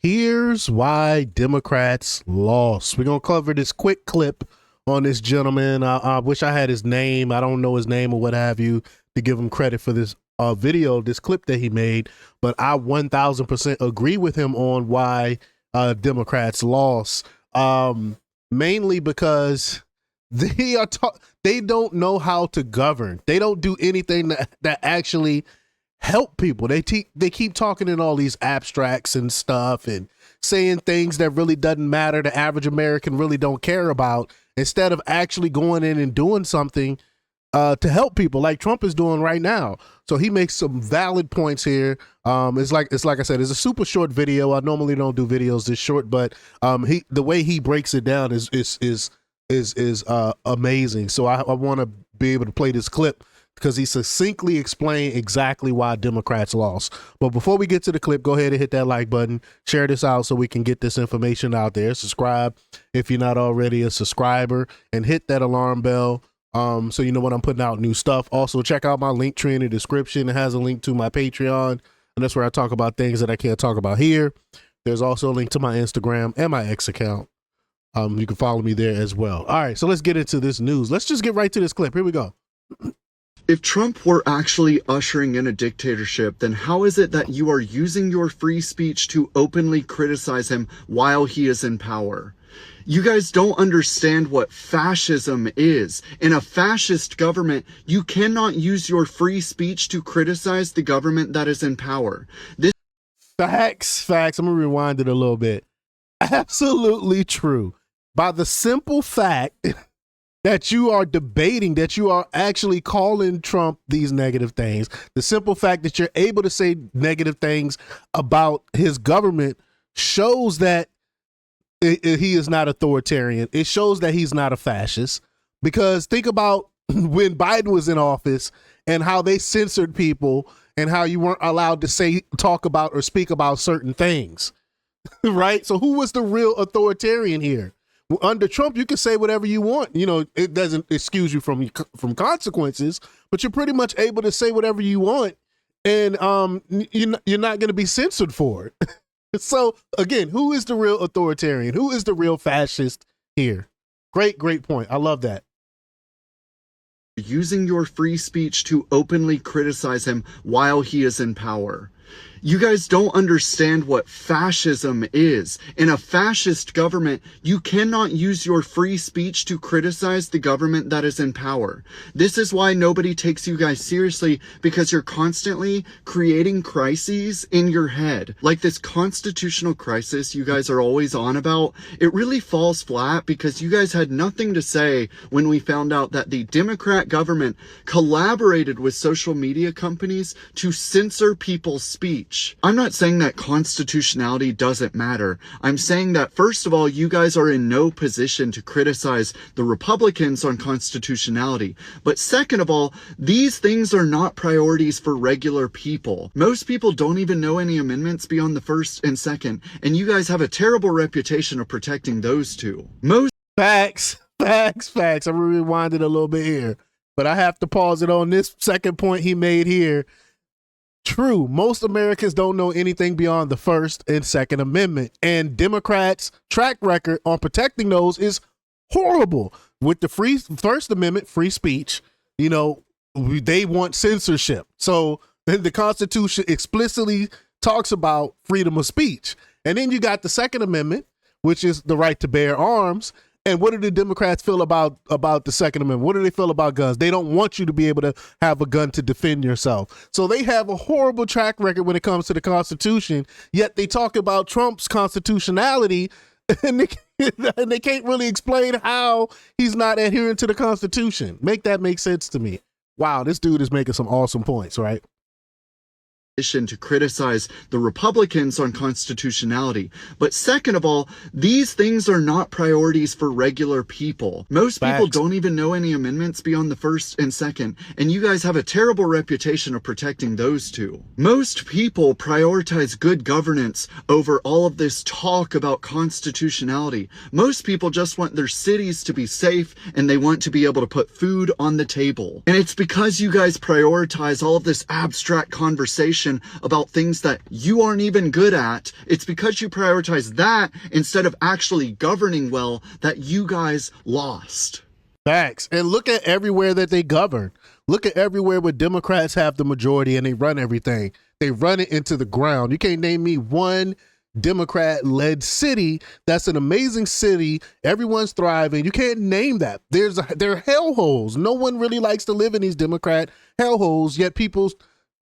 Here's why Democrats lost. We're going to cover this quick clip on this gentleman. I wish I had his name. I don't know his name or what have you to give him credit for this video, this clip that he made. But I 1000% agree with him on why Democrats lost. Mainly because they don't know how to govern. They don't do anything that actually help people. They keep talking in all these abstracts and stuff and saying things that really doesn't matter. The average American really don't care about, instead of actually going in and doing something to help people like Trump is doing right now. So he makes some valid points here. It's like I said, it's a super short video. I normally don't do videos this short, but the way he breaks it down is amazing. So I want to be able to play this clip because he succinctly explained exactly why Democrats lost. But before we get to the clip, go ahead and hit that like button, share this out so we can get this information out there. Subscribe if you're not already a subscriber, and hit that alarm bell so you know when I'm putting out new stuff. Also, check out my link tree in the description. It has a link to my Patreon, and that's where I talk about things that I can't talk about here. There's also a link to my Instagram and my X account. You can follow me there as well. All right, so let's get into this news. Let's just get right to this clip. Here we go. If Trump were actually ushering in a dictatorship, then how is it that you are using your free speech to openly criticize him while he is in power? You guys don't understand what fascism is. In a fascist government, you cannot use your free speech to criticize the government that is in power. Facts. I'm gonna rewind it a little bit. Absolutely true. By the simple fact that you are debating, that you are actually calling Trump these negative things, the simple fact that you're able to say negative things about his government shows that he is not authoritarian. It shows that he's not a fascist. Because think about when Biden was in office and how they censored people and how you weren't allowed to talk about or speak about certain things. Right? So who was the real authoritarian here? Under Trump, you can say whatever you want. You know, it doesn't excuse you from consequences, but you're pretty much able to say whatever you want, and you're not going to be censored for it. So again, who is the real authoritarian? Who is the real fascist here? Great point. I love that. Using your free speech to openly criticize him while he is in power. You guys don't understand what fascism is. In a fascist government, you cannot use your free speech to criticize the government that is in power. This is why nobody takes you guys seriously, because you're constantly creating crises in your head. Like this constitutional crisis you guys are always on about, it really falls flat because you guys had nothing to say when we found out that the Democrat government collaborated with social media companies to censor people's speech. I'm not saying that constitutionality doesn't matter. I'm saying that, first of all, you guys are in no position to criticize the Republicans on constitutionality. But second of all, these things are not priorities for regular people. Most people don't even know any amendments beyond the first and second, and you guys have a terrible reputation of protecting those two. Facts. I'm gonna rewind it a little bit here, but I have to pause it on this second point he made here. True, most Americans don't know anything beyond the First and Second Amendment, and Democrats' track record on protecting those is horrible. With the First Amendment, free speech, you know, they want censorship. So the Constitution explicitly talks about freedom of speech. And then you got the Second Amendment, which is the right to bear arms. And what do the Democrats feel about the Second Amendment? What do they feel about guns? They don't want you to be able to have a gun to defend yourself. So they have a horrible track record when it comes to the Constitution, yet they talk about Trump's constitutionality, and they can't really explain how he's not adhering to the Constitution. Make that make sense to me. Wow, this dude is making some awesome points, right? To criticize the Republicans on constitutionality. But second of all, these things are not priorities for regular people. Most people don't even know any amendments beyond the first and second, and you guys have a terrible reputation of protecting those two. Most people prioritize good governance over all of this talk about constitutionality. Most people just want their cities to be safe, and they want to be able to put food on the table. And it's because you guys prioritize all of this abstract conversation information about things that you aren't even good at. It's because you prioritize that instead of actually governing well that you guys lost. Facts. And look at everywhere that they govern. Look at everywhere where Democrats have the majority and they run everything. They run it into the ground. You can't name me one Democrat-led city that's an amazing city. Everyone's thriving. You can't name that. They're hellholes. No one really likes to live in these Democrat hellholes, yet people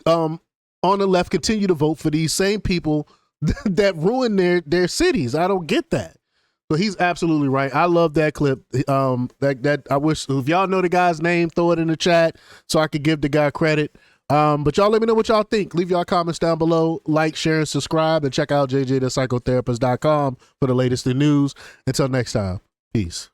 on the left continue to vote for these same people that ruin their cities. I don't get that. So he's absolutely right. I love that clip. That I wish, if y'all know the guy's name, throw it in the chat so I could give the guy credit. But y'all let me know what y'all think. Leave y'all comments down below. Like, share, and subscribe, and check out jjthepsychotherapist.com for the latest in news. Until next time, peace.